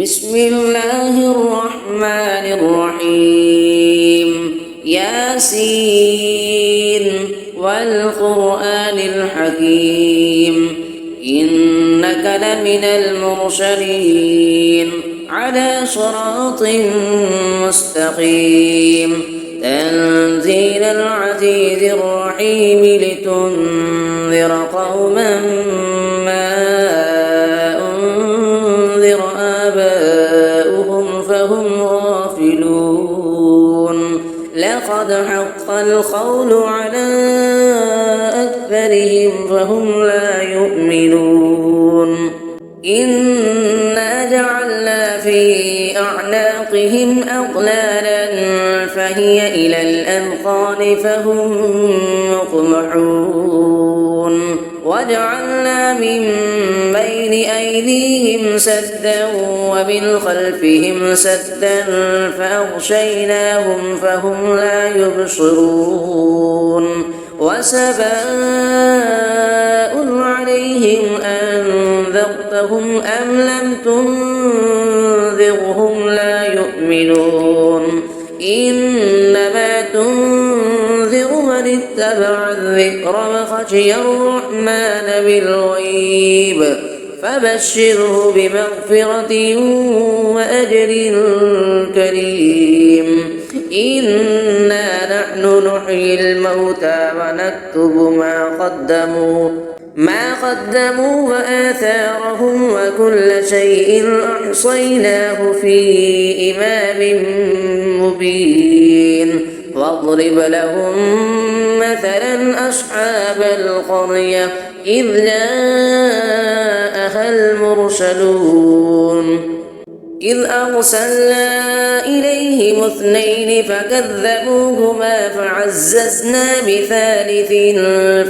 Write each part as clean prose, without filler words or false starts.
بسم الله الرحمن الرحيم ياسين والقرآن الحكيم إنك لمن المرسلين على صراط مستقيم تنزيل العزيز الرحيم لتنذر قوما ما أنذر آباؤهم فهم غافلون لقد حق القول على أكثرهم فهم لا يؤمنون إنا جعلنا في أعناقهم أغلالا فهي إلى الأذقان فهم مقمحون وجعلنا من بين أيديهم سدا ومن خلفهم سدا فأغشيناهم فهم لا يبصرون وسواء عليهم أنذرتهم أم لم تنذرهم لا يؤمنون إنما تنذر من اتبع الذكر وخشي الرحمن بالغيب فبشره بمغفرة وأجر كريم إنا نحن نحيي الموتى ونكتب ما قدموا وآثارهم وكل شيء أحصيناه في إمام مبين واضرب لهم مثلا أصحاب القرية إذ جاءها المرسلون إذ أرسلنا إليهم اثنين فكذبوهما فعززنا بثالث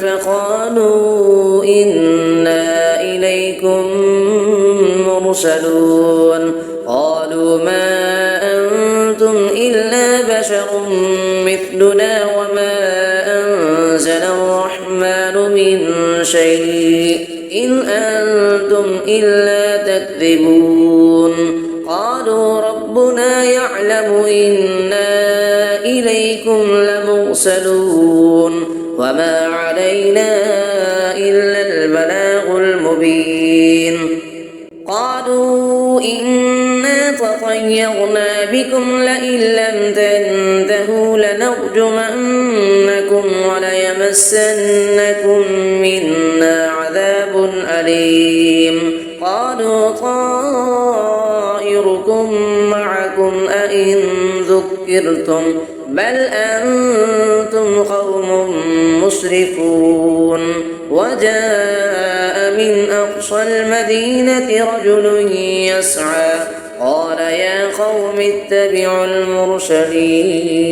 فقالوا إنا إليكم مرسلون قالوا ما أنتم إلا بشر مثلنا وما أنزل الرحمن من شيء إن أنتم إلا تكذبون قالوا ربنا يعلم إنا إليكم لمرسلون وما علينا إلا البلاغ المبين قالوا إنا تطيرنا بكم لئن لم تنتهوا لنرجمنكم وليمسنكم منا عذاب أليم قالوا طائركم معكم أئن ذكرتم بل أنتم قوم مسرفون وجاء من أقصى المدينة رجل يسعى قال يا قوم اتبعوا المرسلين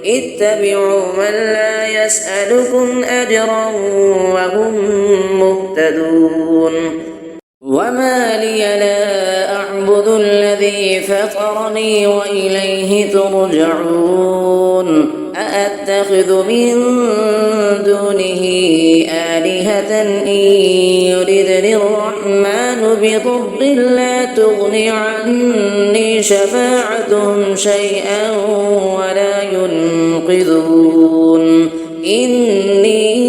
اتبعوا من لا يسألكم أجرا وهم مهتدون وما لي لا أعبد الذي فطرني وإليه ترجعون أأتخذ من دونه آلهة إن يردني الرحمن بضر لا تغني عني شفاعتهم شيئا ولا ينقذون إني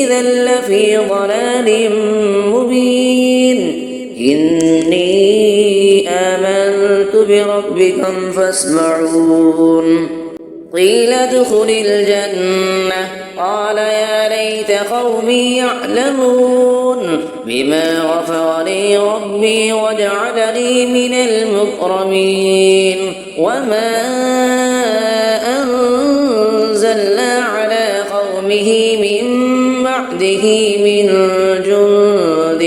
إذا لفي ضلال مبين إني آمنت بربكم فاسمعون قيل ادخل الجنة قال يا ليت قومي يعلمون بما غفر لي ربي وجعلني من المكرمين وما أنزلنا على قومه من بعده من جند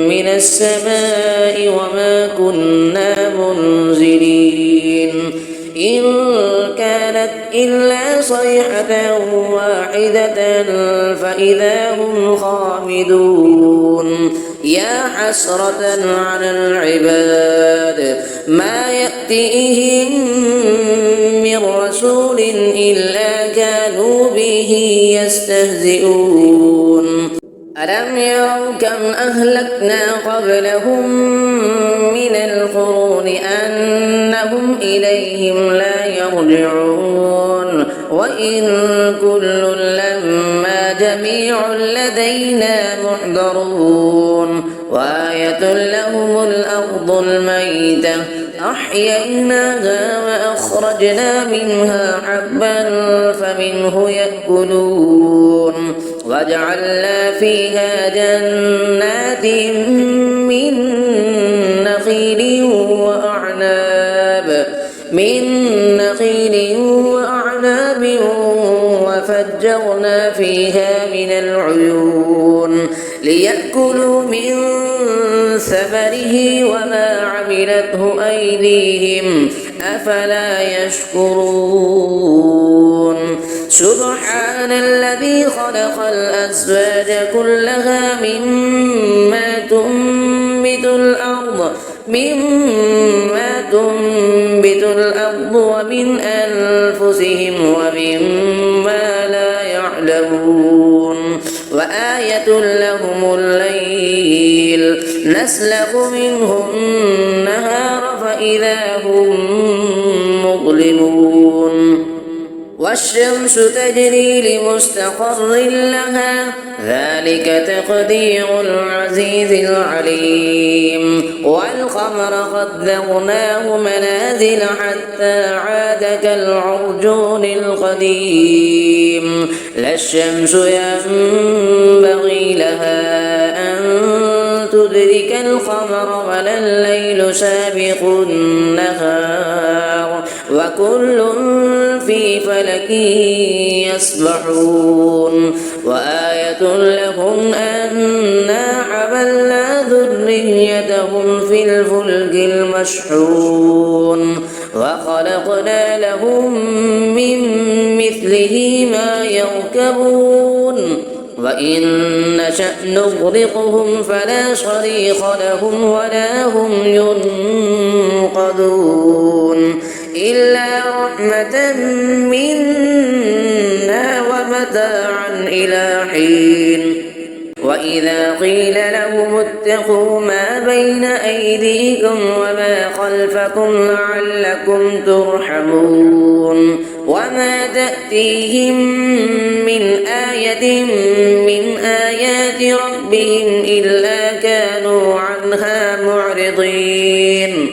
من السماء وما كنا منزلين إن كانت إلا صيحة واحدة فإذا هم خامدون يا حسرة على العباد ما يأتيهم من رسول إلا كانوا به يستهزئون ألم يروا كم أهلكنا قبلهم كأنهم إليهم لا يرجعون وإن كل لما جميع لدينا محضرون وآية لهم الأرض الميتة أحييناها وأخرجنا منها حبا فمنه يأكلون وجعلنا فيها جنات من نخيل وأعناب وفجرنا فيها من العيون ليأكلوا من ثمره وما عملته أيديهم أفلا يشكرون سبحان الذي خلق الأزواج كلها مما تنبت الأرض ومن أنفسهم ومما لا يعلمون وآية لهم الليل نسلخ منه النهار فإذا هم مظلمون والشمس تجري لمستقر لها ذلك تقدير العزيز العليم والقمر قدرناه منازل حتى عاد كالعرجون القديم لا الشمس ينبغي لها أن تدرك القمر ولا الليل سابق النهار وكل في فلك يسبحون وآية لهم أنا حملنا ذريتهم في الفلك المشحون وخلقنا لهم من مثله ما يركبون وإن نشأ نغرقهم فلا صريخ لهم ولا هم ينقذون إلا رحمة منا ومتاعا إلى حين وإذا قيل لهم اتقوا ما بين أيديكم وما خلفكم لعلكم ترحمون وما تأتيهم من آية من آيات ربهم إلا كانوا عنها معرضين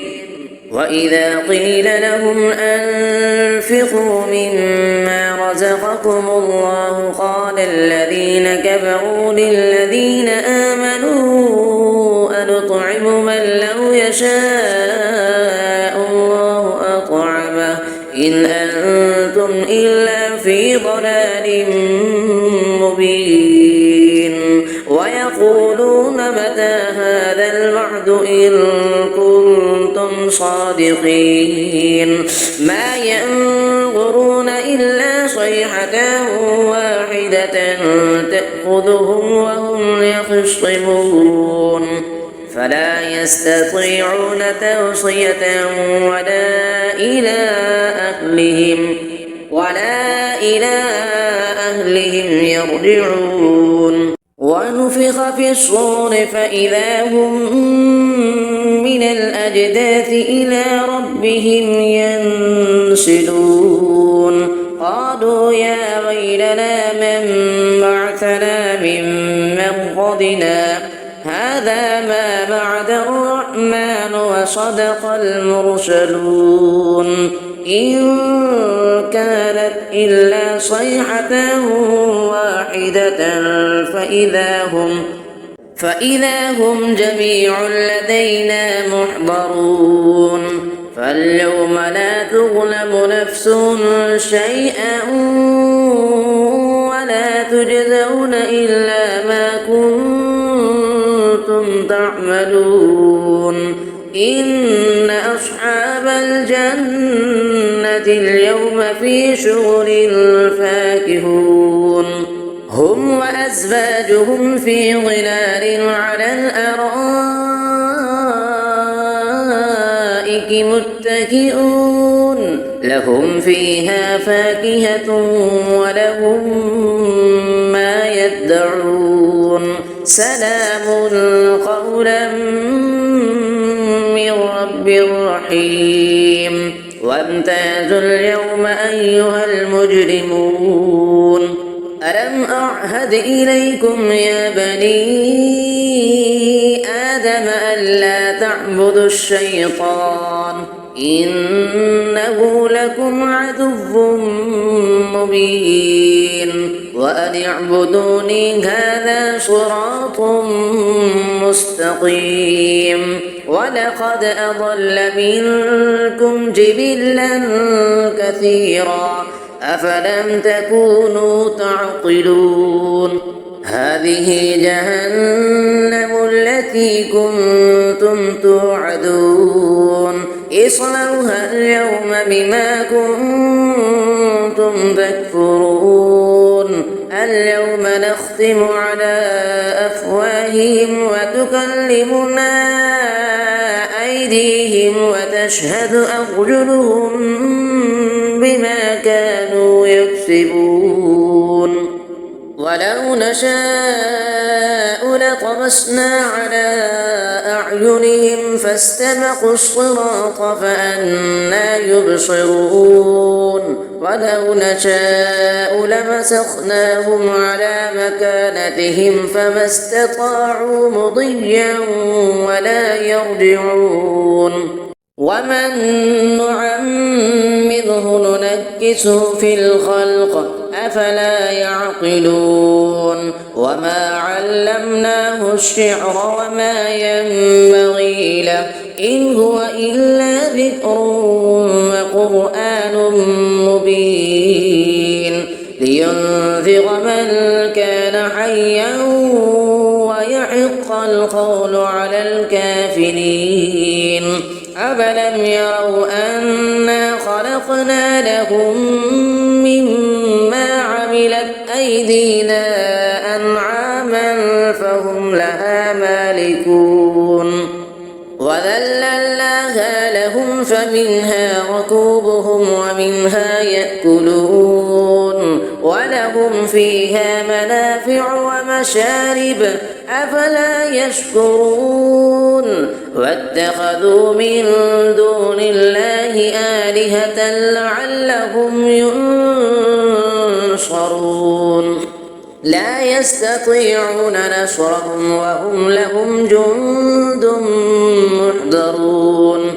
وإذا قيل لهم أنفقوا مما رزقكم الله قال الذين كفروا للذين آمنوا أنطعم من لو يشاء الله أطعمه إن أنتم إلا في ضلال مبين ويقولون متى هذا الوعد إن كنتم صادقين ما ينظرون إلا صيحة واحدة تأخذهم وهم يخصمون فلا يستطيعون توصية ولا إلى أهلهم يرجعون ونفخ في الصور فإذا هم من الأجداث إلى ربهم ينسلون قالوا يا ويلنا من بعثنا من مرقدنا هذا ما بعد الرحمن وصدق المرسلون إن كانت إلا صيحة واحدة فإذا هم جميع لدينا محضرون فاليوم لا تظلم نفس شيئا ولا تجزون إلا ما كنتم تعملون إن أصحاب الجنة اليوم في شغل فاكهون هم وأزواجهم في ظلال على الأرائك متكئون لهم فيها فاكهة ولهم ما يدعون سلام قولا من رب بالرحيم وامتازوا اليوم أيها المجرمون ألم أعهد إليكم يا بني آدم ألا تعبدوا الشيطان إنه لكم عدو مبين وأن اعبدوني هذا صراط مستقيم ولقد أضل منكم جبلا كثيرا أفلم تكونوا تعقلون هذه جهنم التي كنتم توعدون اصلوها اليوم بما كنتم تكفرون اليوم نختم على أفواههم وتكلمنا أيديهم وتشهد أرجلهم بما كانوا يكسبون ولو نشاء لطمسنا على أعينهم فاستبقوا الصراط فأنى يبصرون ولو نشاء لمسخناهم على مكانتهم فما استطاعوا مضيا ولا يرجعون ومن نعمره ننكسه في الخلق أفلا يعقلون وما علمناه الشعر وما ينبغي له إن هو إلا ذكر وقرآن مبين لينذر من كان حيا ويحق القول على الكافرين أفلم يروا أنا خلقنا لهم مما عملت أيدينا أنعاما فهم لها مالكون وذللناها لهم فمنها ركوبهم ومنها يأكلون ولهم فيها منافع ومشارب أفلا يشكرون واتخذوا من دون الله آلهة لعلهم ينصرون لا يستطيعون نصرهم وهم لهم جند محضرون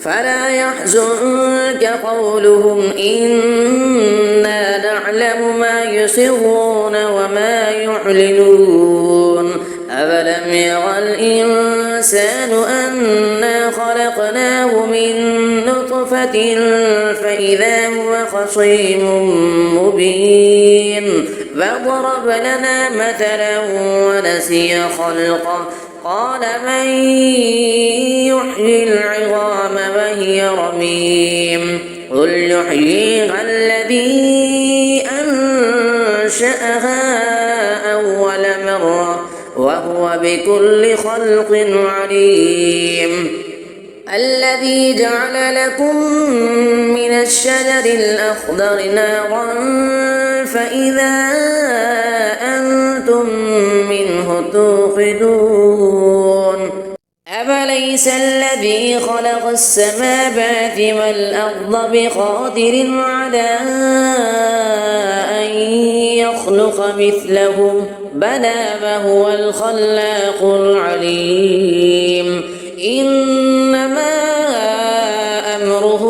فلا يحزنك قولهم إنا نعلم ما يسرون وما يعلنون أفلم يرى الإنسان أنا خلقناه من نطفة فإذا هو خصيم مبين فضرب لنا مثلا ونسي خلقه قال من يحيي العظام وهي رميم قل يحييها الذي أنشأها أول مرة وهو بكل خلق عليم الذي جعل لكم من الشجر الأخضر نارا فإذا أنتم منه توقدون أفليس الذي خلق السماوات والأرض بقادر على أن يخلق مثلهم بلى وهو الخلاق العليم إنما أمره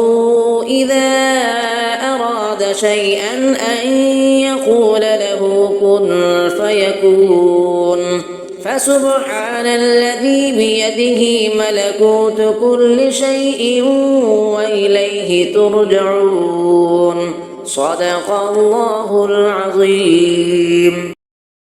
إذا أراد شيئا أن يقول له كن فيكون فسبحان الذي بيده ملكوت كل شيء وإليه ترجعون صدق الله العظيم.